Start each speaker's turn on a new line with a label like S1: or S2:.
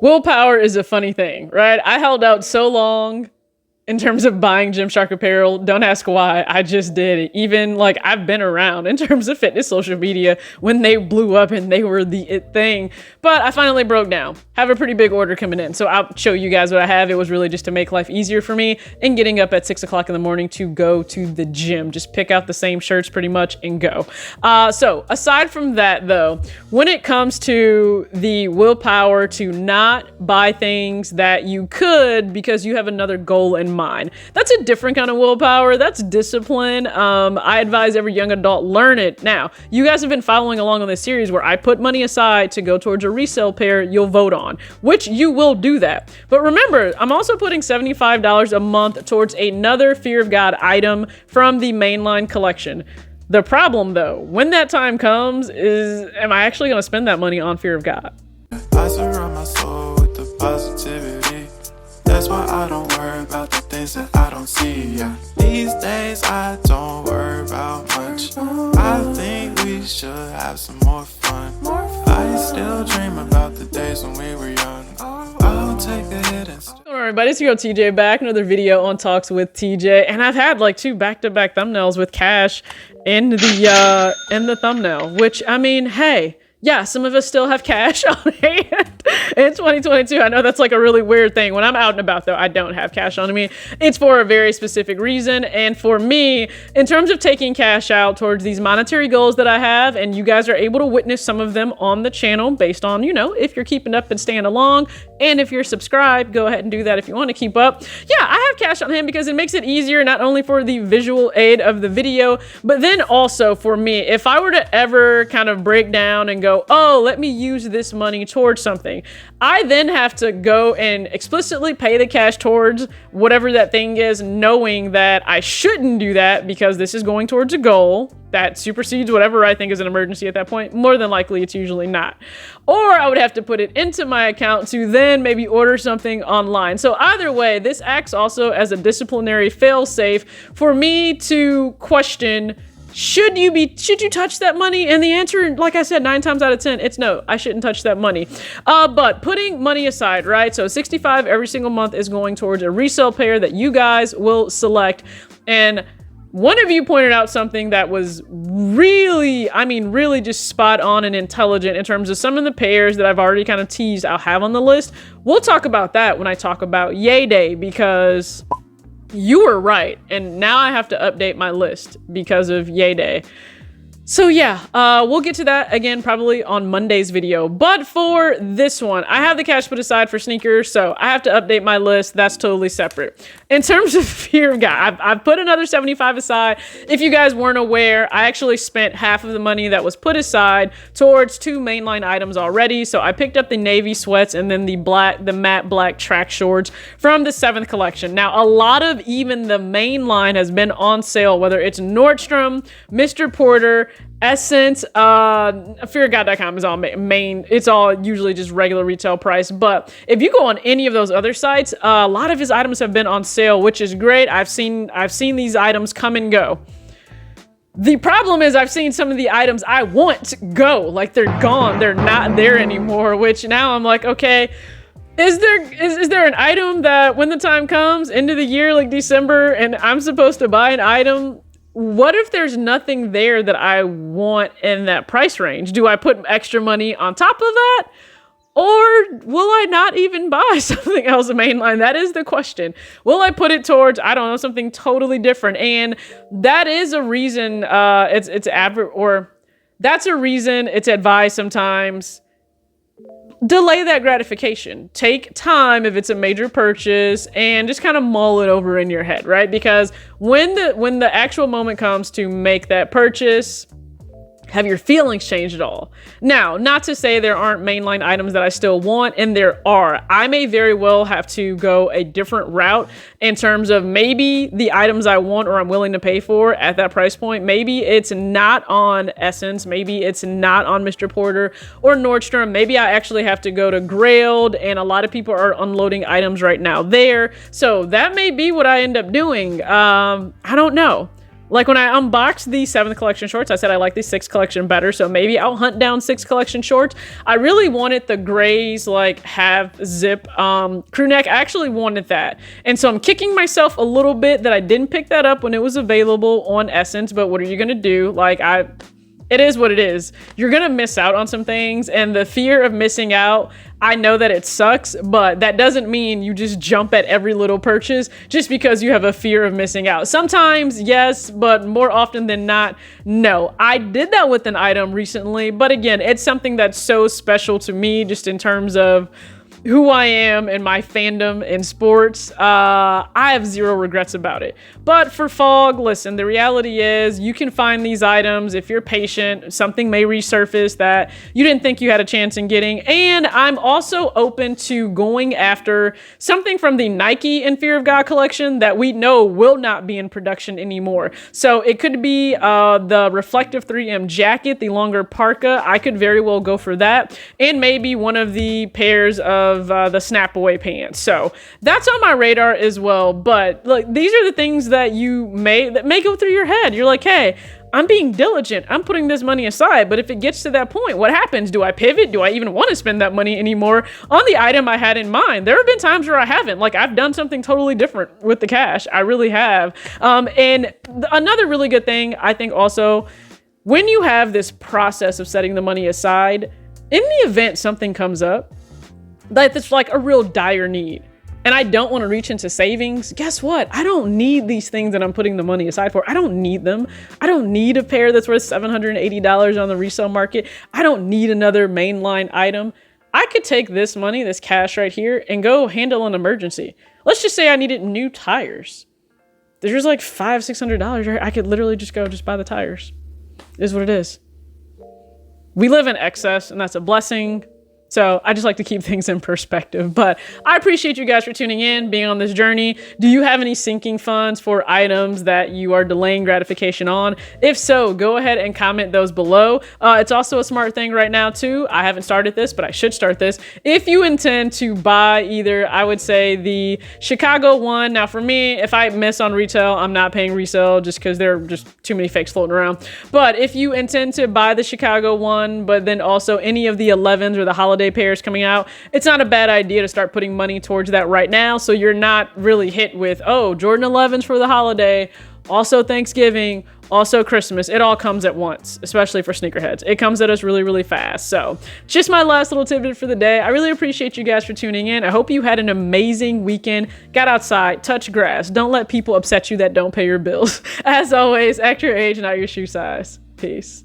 S1: Willpower is a funny thing, right? I held out so long in terms of buying Gymshark apparel. Don't ask why, I just did it. Even like I've been around in terms of fitness social media when they blew up and they were the it thing, but I finally broke down. Have a pretty big order coming in, so I'll show you guys what I have. It was really just to make life easier for me and getting up at 6 o'clock in the morning to go to the gym. Just pick out the same shirts pretty much and go. So aside from that though, when it comes to the willpower to not buy things that you could because you have another goal in mind, that's a different kind of willpower. That's discipline. I advise every young adult learn it. Now, you guys have been following along on this series where I put money aside to go towards a resale pair you'll vote on, which you will do that. But remember, I'm also putting $75 a month towards another Fear of God item from the mainline collection. The problem though, when that time comes, is am I actually going to spend that money on Fear of God?
S2: I surround my soul with the positivity. That's why I don't worry about the things that I don't see. Yeah. These days I don't worry about much. I think we should have some more fun. I still dream about the days when we were young. I'll take a hit and
S1: Hello everybody, it's your girl TJ back, another video on Talks with TJ, and I've had like 2 back-to-back thumbnails with cash in the thumbnail, which I mean, hey, yeah, some of us still have cash on hand in 2022. I know that's like a really weird thing. When I'm out and about though, I don't have cash on me. It's for a very specific reason. And for me, in terms of taking cash out towards these monetary goals that I have, and you guys are able to witness some of them on the channel based on, you know, if you're keeping up and staying along. And if you're subscribed, go ahead and do that if you want to keep up. Yeah, I have cash on hand because it makes it easier, not only for the visual aid of the video, but then also for me, if I were to ever kind of break down and go, oh, let me use this money towards something, I then have to go and explicitly pay the cash towards whatever that thing is, knowing that I shouldn't do that because this is going towards a goal that supersedes whatever I think is an emergency at that point. More than likely, it's usually not. Or I would have to put it into my account to then maybe order something online. So either way, this acts also as a disciplinary fail-safe for me to question, should you touch that money? And the answer, like I said, 9 times out of 10, it's no, I shouldn't touch that money. But putting money aside, right? So 65 every single month is going towards a resale pair that you guys will select. And one of you pointed out something that was really, I mean, really just spot on and intelligent in terms of some of the pairs that I've already kind of teased I'll have on the list. We'll talk about that when I talk about Yay Day, because you were right. And now I have to update my list because of Yay Day. So yeah, we'll get to that again probably on Monday's video. But for this one, I have the cash put aside for sneakers, so I have to update my list. That's totally separate. In terms of Fear of God, I've put another 75 aside. If you guys weren't aware, I actually spent half of the money that was put aside towards 2 mainline items already. So I picked up the navy sweats and then the matte black track shorts from the 7th collection. Now, a lot of even the mainline has been on sale, whether it's Nordstrom, Mr. Porter, Essence, fearofgod.com is all main. It's all usually just regular retail price. But if you go on any of those other sites, a lot of his items have been on sale, which is great. I've seen these items come and go. The problem is I've seen some of the items I want go, like they're gone. They're not there anymore, which now I'm like, okay, is there an item that when the time comes, end of the year, like December, and I'm supposed to buy an item? What if there's nothing there that I want in that price range? Do I put extra money on top of that? Or will I not even buy something else mainline? That is the question. Will I put it towards, I don't know, something totally different? And that is a reason that's a reason it's advised sometimes. Delay that gratification. Take time if it's a major purchase and just kind of mull it over in your head, right? Because when the actual moment comes to make that purchase, have your feelings changed at all? Now, not to say there aren't mainline items that I still want, and there are. I may very well have to go a different route in terms of maybe the items I want or I'm willing to pay for at that price point. Maybe it's not on Essence. Maybe it's not on Mr. Porter or Nordstrom. Maybe I actually have to go to Grailed, and a lot of people are unloading items right now there. So that may be what I end up doing. I don't know. Like when I unboxed the 7th collection shorts, I said I like the 6th collection better, so maybe I'll hunt down 6th collection shorts. I really wanted the grays, like half zip crew neck. I actually wanted that. And so I'm kicking myself a little bit that I didn't pick that up when it was available on Essence, but what are you gonna do? Like it is what it is. You're gonna miss out on some things, and the fear of missing out, I know that it sucks, but that doesn't mean you just jump at every little purchase just because you have a fear of missing out. Sometimes, yes, but more often than not, no. I did that with an item recently, but again, it's something that's so special to me just in terms of who I am and my fandom in sports. I have zero regrets about it. But for Fog, listen, the reality is you can find these items if you're patient. Something may resurface that you didn't think you had a chance in getting. And I'm also open to going after something from the Nike and Fear of God collection that we know will not be in production anymore. So it could be the reflective 3M jacket, the longer parka. I could very well go for that. And maybe one of the pairs of the snap away pants. So that's on my radar as well. But like, these are the things that may go through your head. You're like, hey, I'm being diligent. I'm putting this money aside. But if it gets to that point, what happens? Do I pivot? Do I even want to spend that money anymore on the item I had in mind? There have been times where I haven't. Like, I've done something totally different with the cash. I really have. And another really good thing, I think also, when you have this process of setting the money aside, in the event something comes up, that's like a real dire need, and I don't want to reach into savings, guess what? I don't need these things that I'm putting the money aside for. I don't need them. I don't need a pair that's worth $780 on the resale market. I don't need another mainline item. I could take this money, this cash right here, and go handle an emergency. Let's just say I needed new tires. There's like $500-600 right? I could literally just buy the tires. It is what it is. We live in excess, and that's a blessing. So I just like to keep things in perspective. But I appreciate you guys for tuning in, being on this journey. Do you have any sinking funds for items that you are delaying gratification on? If so, go ahead and comment those below. It's also a smart thing right now too. I haven't started this, but I should start this. If you intend to buy either, I would say the Chicago one. Now for me, if I miss on retail, I'm not paying resale just because there are just too many fakes floating around. But if you intend to buy the Chicago one, but then also any of the 11s or the holiday pairs coming out, it's not a bad idea to start putting money towards that right now, so you're not really hit with, oh, Jordan 11s for the holiday, also Thanksgiving, also Christmas. It all comes at once, especially for sneakerheads. It comes at us really, really fast. So just my last little tidbit for the day. I really appreciate you guys for tuning in. I hope you had an amazing weekend. Got outside, touch grass. Don't let people upset you that don't pay your bills. As always, act your age, not your shoe size. Peace.